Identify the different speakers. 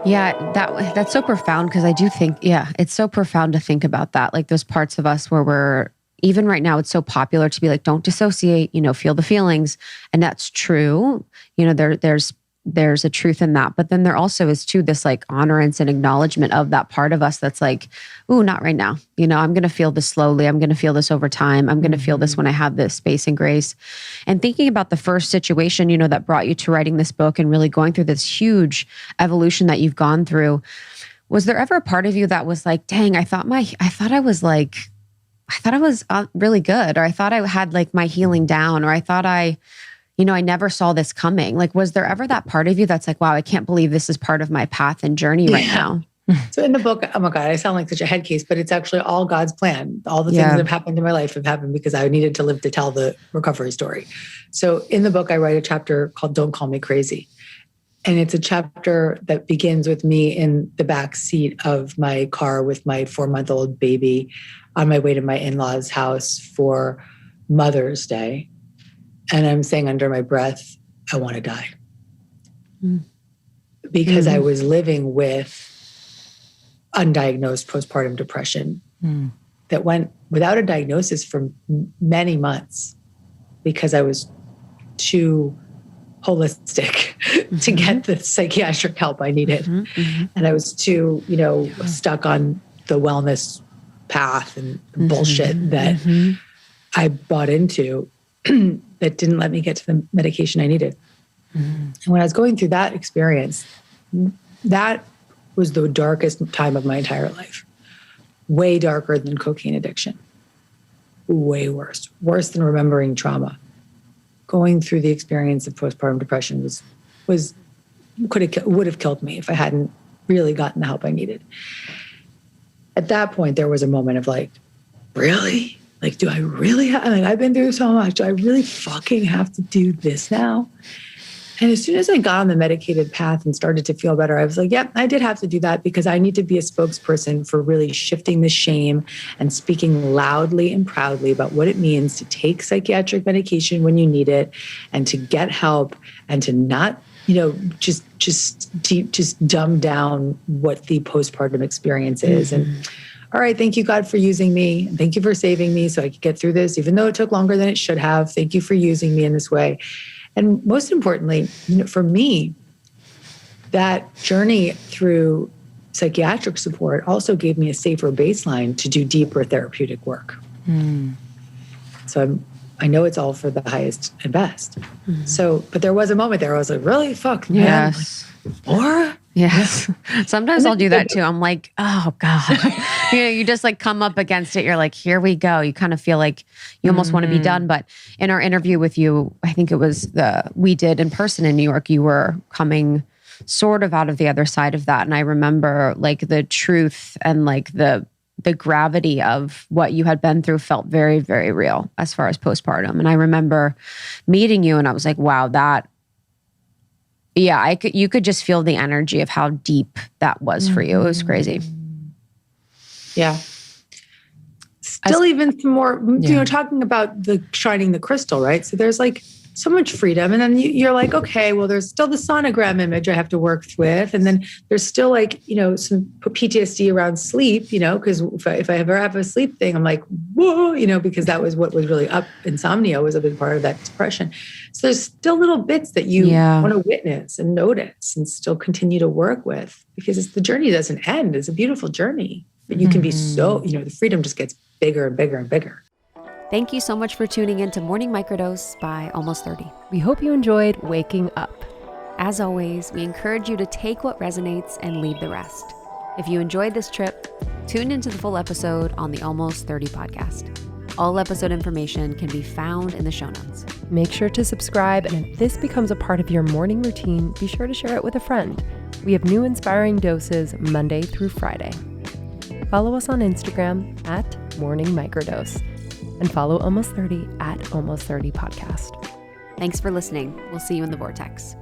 Speaker 1: Yeah, that's so profound because I do think, it's so profound to think about that. Like those parts of us where we're, even right now, it's so popular to be like, don't dissociate, feel the feelings. And that's true. There's a truth in that. But then there also is too this like honorance and acknowledgement of that part of us that's like, ooh, not right now. I'm going to feel this slowly. I'm going to feel this over time. I'm going to feel this when I have this space and grace. And thinking about the first situation, that brought you to writing this book and really going through this huge evolution that you've gone through. Was there ever a part of you that was like, dang, I thought I was really good, or I thought I had like my healing down, or I thought I never saw this coming. Like, was there ever that part of you that's like, wow, I can't believe this is part of my path and journey right now?
Speaker 2: So in the book, oh my God, I sound like such a head case, but it's actually all God's plan. All the things that have happened in my life have happened because I needed to live to tell the recovery story. So in the book, I write a chapter called Don't Call Me Crazy. And it's a chapter that begins with me in the back seat of my car with my 4-month-old baby on my way to my in-laws' house for Mother's Day. And I'm saying under my breath, I want to die. Because I was living with undiagnosed postpartum depression that went without a diagnosis for many months because I was too holistic to get the psychiatric help I needed. And I was too, stuck on the wellness path and the bullshit that I bought into that didn't let me get to the medication I needed. And when I was going through that experience, that was the darkest time of my entire life. Way darker than cocaine addiction. Way worse. Worse than remembering trauma. Going through the experience of postpartum depression would have killed me if I hadn't really gotten the help I needed. At that point, there was a moment of like, really? Like, do I really I've been through so much. Do I really fucking have to do this now? And as soon as I got on the medicated path and started to feel better, I was like, yep, I did have to do that because I need to be a spokesperson for really shifting the shame and speaking loudly and proudly about what it means to take psychiatric medication when you need it and to get help and to not, just dumb down what the postpartum experience is. And all right, thank you, God, for using me. And thank you for saving me so I could get through this, even though it took longer than it should have. Thank you for using me in this way. And most importantly, for me, that journey through psychiatric support also gave me a safer baseline to do deeper therapeutic work. So I know it's all for the highest and best. So, but there was a moment there where I was like, really? Fuck, man.
Speaker 1: Yes.
Speaker 2: Or?
Speaker 1: Yes. Sometimes I'll do that too. I'm like, oh God. You just like come up against it. You're like, here we go. You kind of feel like you almost want to be done. But in our interview with you, I think it was we did in person in New York, you were coming sort of out of the other side of that. And I remember like the truth and like the gravity of what you had been through felt very, very real as far as postpartum. And I remember meeting you and I was like, wow, you could just feel the energy of how deep that was for you. It was crazy.
Speaker 2: Yeah. Still even some more, talking about the shining the crystal, right? So there's like so much freedom. And then you're like, okay, well, there's still the sonogram image I have to work with. And then there's still like, some PTSD around sleep, because if I ever have a sleep thing, I'm like, whoa, because that was what was really up. Insomnia was a big part of that depression. So there's still little bits that you want to witness and notice and still continue to work with because the journey doesn't end. It's a beautiful journey, but you can be so, the freedom just gets bigger and bigger and bigger.
Speaker 1: Thank you so much for tuning in to Morning Microdose by Almost 30.
Speaker 3: We hope you enjoyed waking up.
Speaker 1: As always, we encourage you to take what resonates and leave the rest. If you enjoyed this trip, tune into the full episode on the Almost 30 podcast. All episode information can be found in the show notes.
Speaker 3: Make sure to subscribe, and if this becomes a part of your morning routine, be sure to share it with a friend. We have new inspiring doses Monday through Friday. Follow us on Instagram at Morning Microdose. And follow Almost 30 at Almost 30 Podcast.
Speaker 1: Thanks for listening. We'll see you in the vortex.